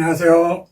안녕하세요.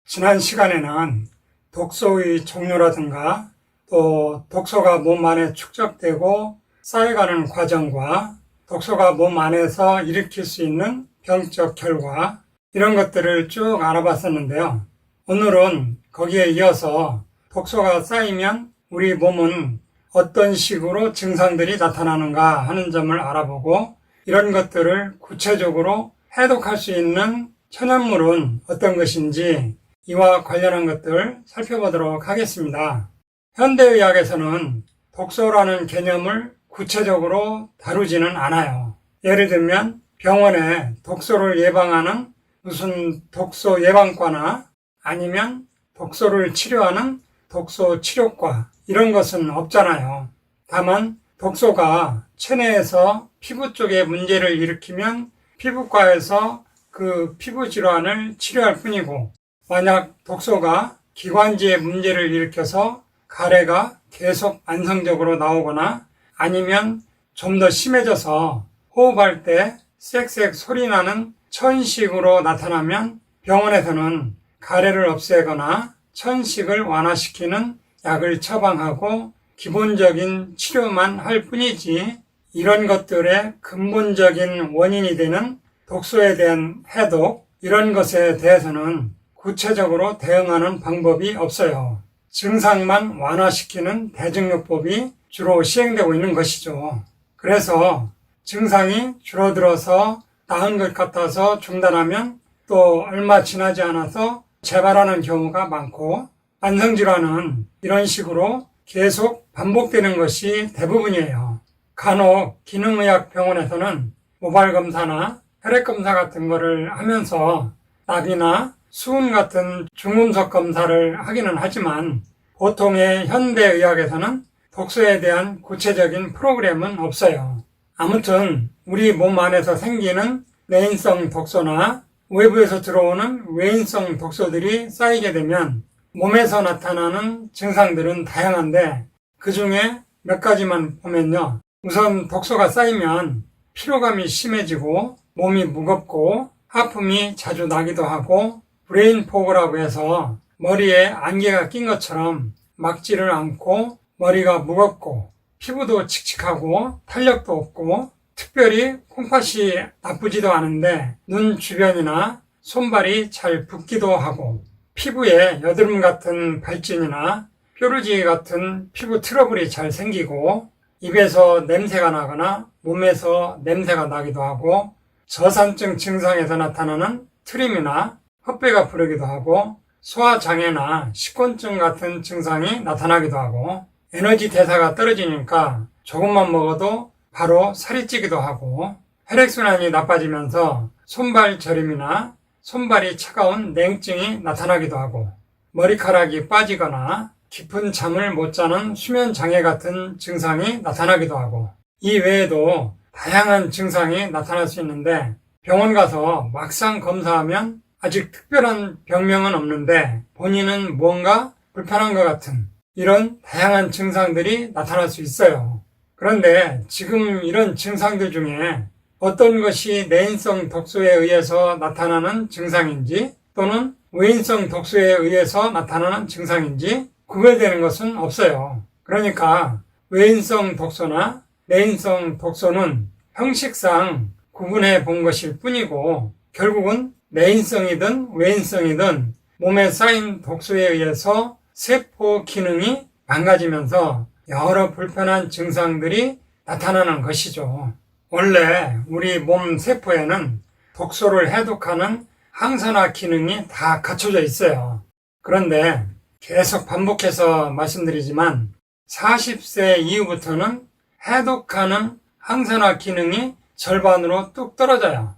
지난 시간에는 독소의 종류라든가 또 독소가 몸 안에 축적되고 쌓여가는 과정과 독소가 몸 안에서 일으킬 수 있는 병적 결과 이런 것들을 쭉 알아봤었는데요. 오늘은 거기에 이어서 독소가 쌓이면 우리 몸은 어떤 식으로 증상들이 나타나는가 하는 점을 알아보고 이런 것들을 구체적으로 해독할 수 있는 천연물은 어떤 것인지 이와 관련한 것들 살펴보도록 하겠습니다. 현대의학에서는 독소라는 개념을 구체적으로 다루지는 않아요. 예를 들면 병원에 독소를 예방하는 무슨 독소 예방과나 아니면 독소를 치료하는 독소 치료과 이런 것은 없잖아요. 다만 독소가 체내에서 피부 쪽에 문제를 일으키면 피부과에서 그 피부 질환을 치료할 뿐이고 만약 독소가 기관지에 문제를 일으켜서 가래가 계속 만성적으로 나오거나 아니면 좀 더 심해져서 호흡할 때 쌕쌕 소리 나는 천식으로 나타나면 병원에서는 가래를 없애거나 천식을 완화시키는 약을 처방하고 기본적인 치료만 할 뿐이지 이런 것들의 근본적인 원인이 되는 독소에 대한 해독 이런 것에 대해서는 구체적으로 대응하는 방법이 없어요. 증상만 완화시키는 대증요법이 주로 시행되고 있는 것이죠. 그래서 증상이 줄어들어서 나은 것 같아서 중단하면 또 얼마 지나지 않아서 재발하는 경우가 많고 만성질환은 이런 식으로 계속 반복되는 것이 대부분이에요. 간혹 기능의학 병원에서는 모발 검사나 혈액 검사 같은 거를 하면서 납이나 수은 같은 중금속 검사를 하기는 하지만 보통의 현대의학에서는 독소에 대한 구체적인 프로그램은 없어요. 아무튼 우리 몸 안에서 생기는 내인성 독소나 외부에서 들어오는 외인성 독소들이 쌓이게 되면 몸에서 나타나는 증상들은 다양한데 그 중에 몇 가지만 보면요. 우선 독소가 쌓이면 피로감이 심해지고 몸이 무겁고 하품이 자주 나기도 하고 브레인 포그라고 해서 머리에 안개가 낀 것처럼 막지를 않고 머리가 무겁고 피부도 칙칙하고 탄력도 없고 특별히 콩팥이 나쁘지도 않은데 눈 주변이나 손발이 잘 붓기도 하고 피부에 여드름 같은 발진이나 뾰루지 같은 피부 트러블이 잘 생기고 입에서 냄새가 나거나 몸에서 냄새가 나기도 하고 저산증 증상에서 나타나는 트림이나 헛배가 부르기도 하고 소화장애나 식곤증 같은 증상이 나타나기도 하고 에너지 대사가 떨어지니까 조금만 먹어도 바로 살이 찌기도 하고 혈액순환이 나빠지면서 손발 저림이나 손발이 차가운 냉증이 나타나기도 하고 머리카락이 빠지거나 깊은 잠을 못 자는 수면장애 같은 증상이 나타나기도 하고 이 외에도 다양한 증상이 나타날 수 있는데 병원 가서 막상 검사하면 아직 특별한 병명은 없는데 본인은 뭔가 불편한 것 같은 이런 다양한 증상들이 나타날 수 있어요. 그런데 지금 이런 증상들 중에 어떤 것이 내인성 독소에 의해서 나타나는 증상인지 또는 외인성 독소에 의해서 나타나는 증상인지 구별되는 것은 없어요. 그러니까 외인성 독소나 내인성 독소는 형식상 구분해 본 것일 뿐이고 결국은 내인성이든 외인성이든 몸에 쌓인 독소에 의해서 세포 기능이 망가지면서 여러 불편한 증상들이 나타나는 것이죠. 원래 우리 몸 세포에는 독소를 해독하는 항산화 기능이 다 갖춰져 있어요. 그런데 계속 반복해서 말씀드리지만 40세 이후부터는 해독하는 항산화 기능이 절반으로 뚝 떨어져요.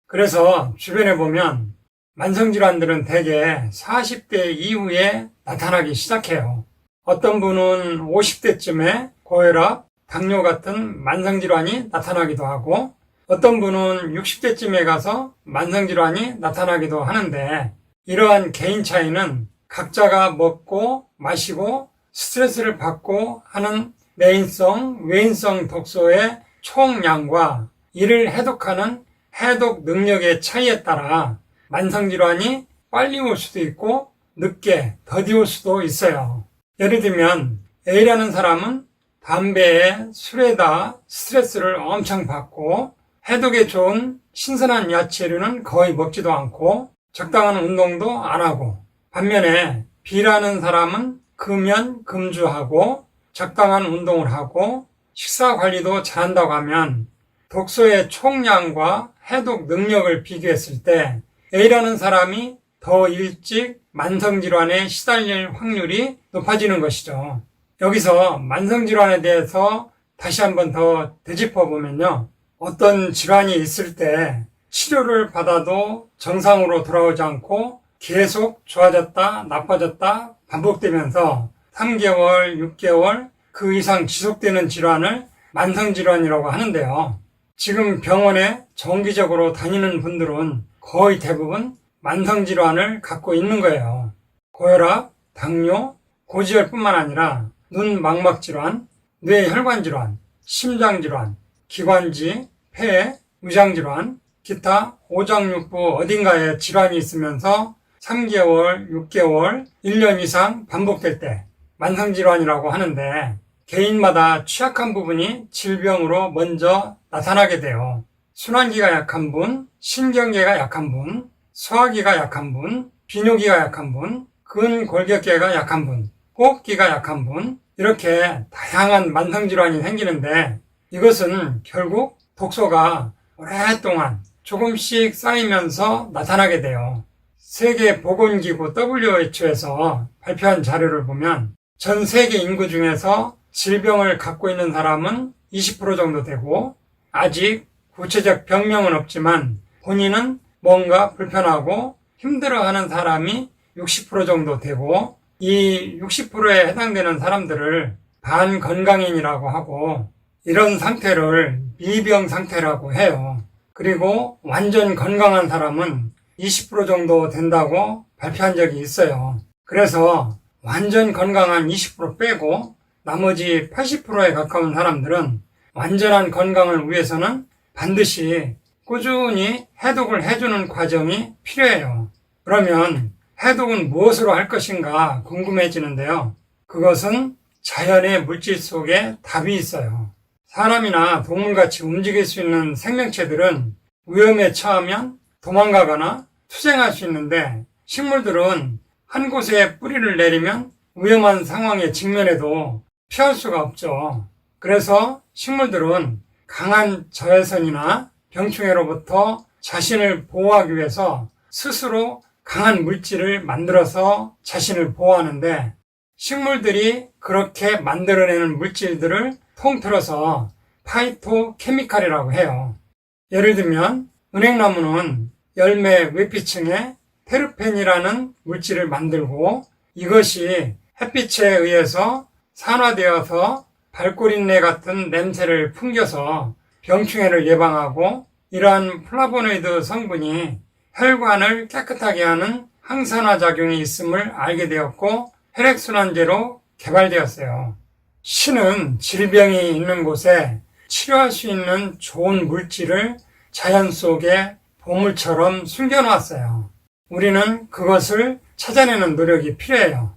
그래서 주변에 보면 만성질환들은 대개 40대 이후에 나타나기 시작해요. 어떤 분은 50대쯤에 고혈압, 당뇨 같은 만성질환이 나타나기도 하고 어떤 분은 60대쯤에 가서 만성질환이 나타나기도 하는데 이러한 개인 차이는 각자가 먹고 마시고 스트레스를 받고 하는 내인성, 외인성 독소의 총량과 이를 해독하는 해독 능력의 차이에 따라 만성질환이 빨리 올 수도 있고 늦게 더디 올 수도 있어요. 예를 들면 A라는 사람은 담배에 술에다 스트레스를 엄청 받고 해독에 좋은 신선한 야채류는 거의 먹지도 않고 적당한 운동도 안 하고, 반면에 B라는 사람은 금연, 금주하고 적당한 운동을 하고 식사 관리도 잘한다고 하면 독소의 총량과 해독 능력을 비교했을 때 A라는 사람이 더 일찍 만성질환에 시달릴 확률이 높아지는 것이죠. 여기서 만성질환에 대해서 다시 한번 더 되짚어보면요. 어떤 질환이 있을 때 치료를 받아도 정상으로 돌아오지 않고 계속 좋아졌다 나빠졌다 반복되면서 3개월, 6개월 그 이상 지속되는 질환을 만성질환이라고 하는데요. 지금 병원에 정기적으로 다니는 분들은 거의 대부분 만성질환을 갖고 있는 거예요. 고혈압, 당뇨, 고지혈뿐만 아니라 눈 망막질환, 뇌혈관질환, 심장질환, 기관지, 폐, 위장질환, 기타 오장육부 어딘가에 질환이 있으면서 3개월, 6개월, 1년 이상 반복될 때 만성질환이라고 하는데, 개인마다 취약한 부분이 질병으로 먼저 나타나게 돼요. 순환기가 약한 분, 신경계가 약한 분, 소화기가 약한 분, 비뇨기가 약한 분, 근골격계가 약한 분, 호흡기가 약한 분, 이렇게 다양한 만성질환이 생기는데, 이것은 결국 독소가 오랫동안 조금씩 쌓이면서 나타나게 돼요. 세계보건기구 WHO에서 발표한 자료를 보면 전 세계 인구 중에서 질병을 갖고 있는 사람은 20% 정도 되고, 아직 구체적 병명은 없지만 본인은 뭔가 불편하고 힘들어하는 사람이 60% 정도 되고, 이 60%에 해당되는 사람들을 반건강인이라고 하고, 이런 상태를 미병 상태라고 해요. 그리고 완전 건강한 사람은 20% 정도 된다고 발표한 적이 있어요. 그래서 완전 건강한 20% 빼고 나머지 80%에 가까운 사람들은 완전한 건강을 위해서는 반드시 꾸준히 해독을 해주는 과정이 필요해요. 그러면 해독은 무엇으로 할 것인가 궁금해지는데요. 그것은 자연의 물질 속에 답이 있어요. 사람이나 동물같이 움직일 수 있는 생명체들은 위험에 처하면 도망가거나 투쟁할 수 있는데, 식물들은 한 곳에 뿌리를 내리면 위험한 상황에 직면해도 피할 수가 없죠. 그래서 식물들은 강한 자외선이나 병충해로부터 자신을 보호하기 위해서 스스로 강한 물질을 만들어서 자신을 보호하는데, 식물들이 그렇게 만들어내는 물질들을 통틀어서 파이토케미칼이라고 해요. 예를 들면 은행나무는 열매 외피층에 테르펜이라는 물질을 만들고, 이것이 햇빛에 의해서 산화되어서 발꼬린내 같은 냄새를 풍겨서 병충해를 예방하고, 이러한 플라보노이드 성분이 혈관을 깨끗하게 하는 항산화 작용이 있음을 알게 되었고 혈액순환제로 개발되었어요. 신은 질병이 있는 곳에 치료할 수 있는 좋은 물질을 자연 속에 보물처럼 숨겨놓았어요. 우리는 그것을 찾아내는 노력이 필요해요.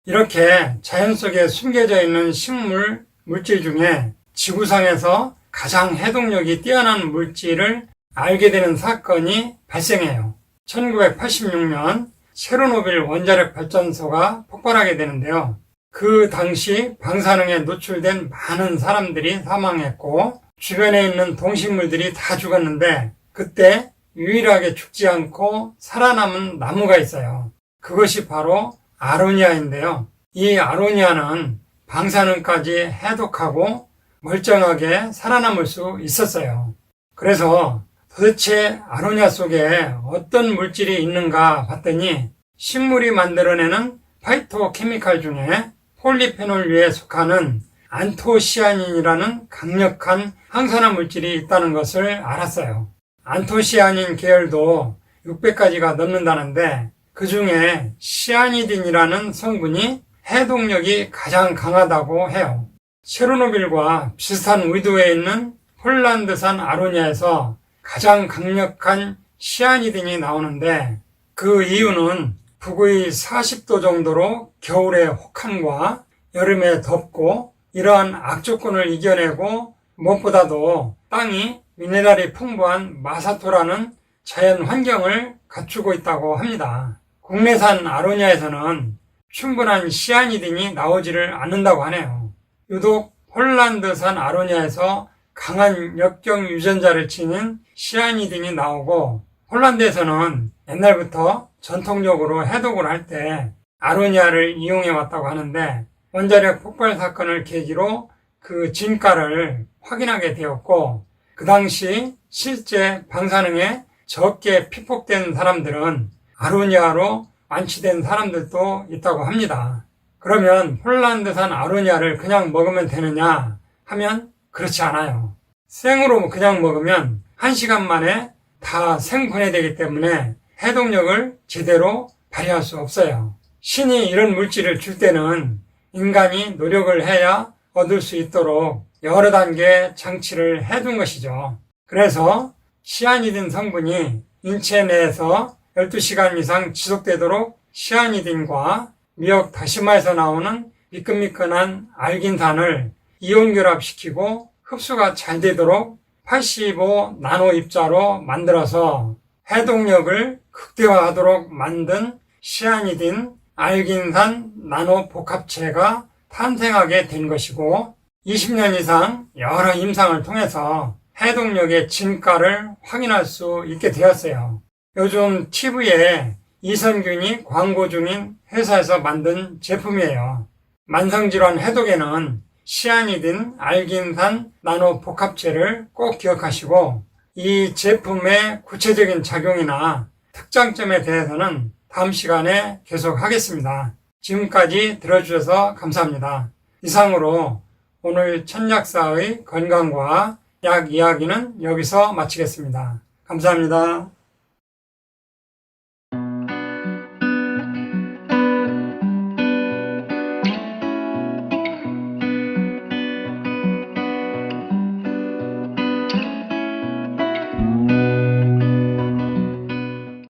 이렇게 자연 속에 숨겨져 있는 식물, 물질 중에 지구상에서 가장 해독력이 뛰어난 물질을 알게 되는 사건이 발생해요. 1986년 체르노빌 원자력 발전소가 폭발하게 되는데요. 그 당시 방사능에 노출된 많은 사람들이 사망했고 주변에 있는 동식물들이 다 죽었는데, 그때 유일하게 죽지 않고 살아남은 나무가 있어요. 그것이 바로 아로니아인데요. 이 아로니아는 방사능까지 해독하고 멀쩡하게 살아남을 수 있었어요. 그래서 도대체 아로니아 속에 어떤 물질이 있는가 봤더니 식물이 만들어내는 파이토케미칼 중에 폴리페놀류에 속하는 안토시아닌이라는 강력한 항산화 물질이 있다는 것을 알았어요. 안토시아닌 계열도 600가지가 넘는다는데 그 중에 시아니딘이라는 성분이 해독력이 가장 강하다고 해요. 체르노빌과 비슷한 위도에 있는 폴란드산 아로니아에서 가장 강력한 시아니딘이 나오는데 그 이유는 북의 40도 정도로 겨울에 혹한과 여름에 덥고 이러한 악조건을 이겨내고 무엇보다도 땅이 미네랄이 풍부한 마사토라는 자연 환경을 갖추고 있다고 합니다. 국내산 아로니아에서는 충분한 시아니딘이 나오지를 않는다고 하네요. 유독 폴란드산 아로니아에서 강한 역경 유전자를 지닌 시아니딘이 나오고, 폴란드에서는 옛날부터 전통적으로 해독을 할 때 아로니아를 이용해 왔다고 하는데, 원자력 폭발 사건을 계기로 그 진가를 확인하게 되었고, 그 당시 실제 방사능에 적게 피폭된 사람들은 아로니아로 완치된 사람들도 있다고 합니다. 그러면 폴란드산 아로니아를 그냥 먹으면 되느냐 하면 그렇지 않아요. 생으로 그냥 먹으면 1시간 만에 다 생분해되기 때문에 해독력을 제대로 발휘할 수 없어요. 신이 이런 물질을 줄 때는 인간이 노력을 해야 얻을 수 있도록 여러 단계 장치를 해둔 것이죠. 그래서 시아니딘 성분이 인체 내에서 12시간 이상 지속되도록 시아니딘과 미역 다시마에서 나오는 미끈미끈한 알긴산을 이온 결합시키고 흡수가 잘 되도록 85 나노 입자로 만들어서 해독력을 극대화하도록 만든 시아니딘 알긴산 나노 복합체가 탄생하게 된 것이고, 20년 이상 여러 임상을 통해서 해독력의 진가를 확인할 수 있게 되었어요. 요즘 TV에 이선균이 광고 중인 회사에서 만든 제품이에요. 만성질환 해독에는 시아니딘 알긴산 나노 복합체를 꼭 기억하시고, 이 제품의 구체적인 작용이나 특장점에 대해서는 다음 시간에 계속 하겠습니다. 지금까지 들어주셔서 감사합니다. 이상으로 오늘 천약사의 건강과 약 이야기는 여기서 마치겠습니다. 감사합니다.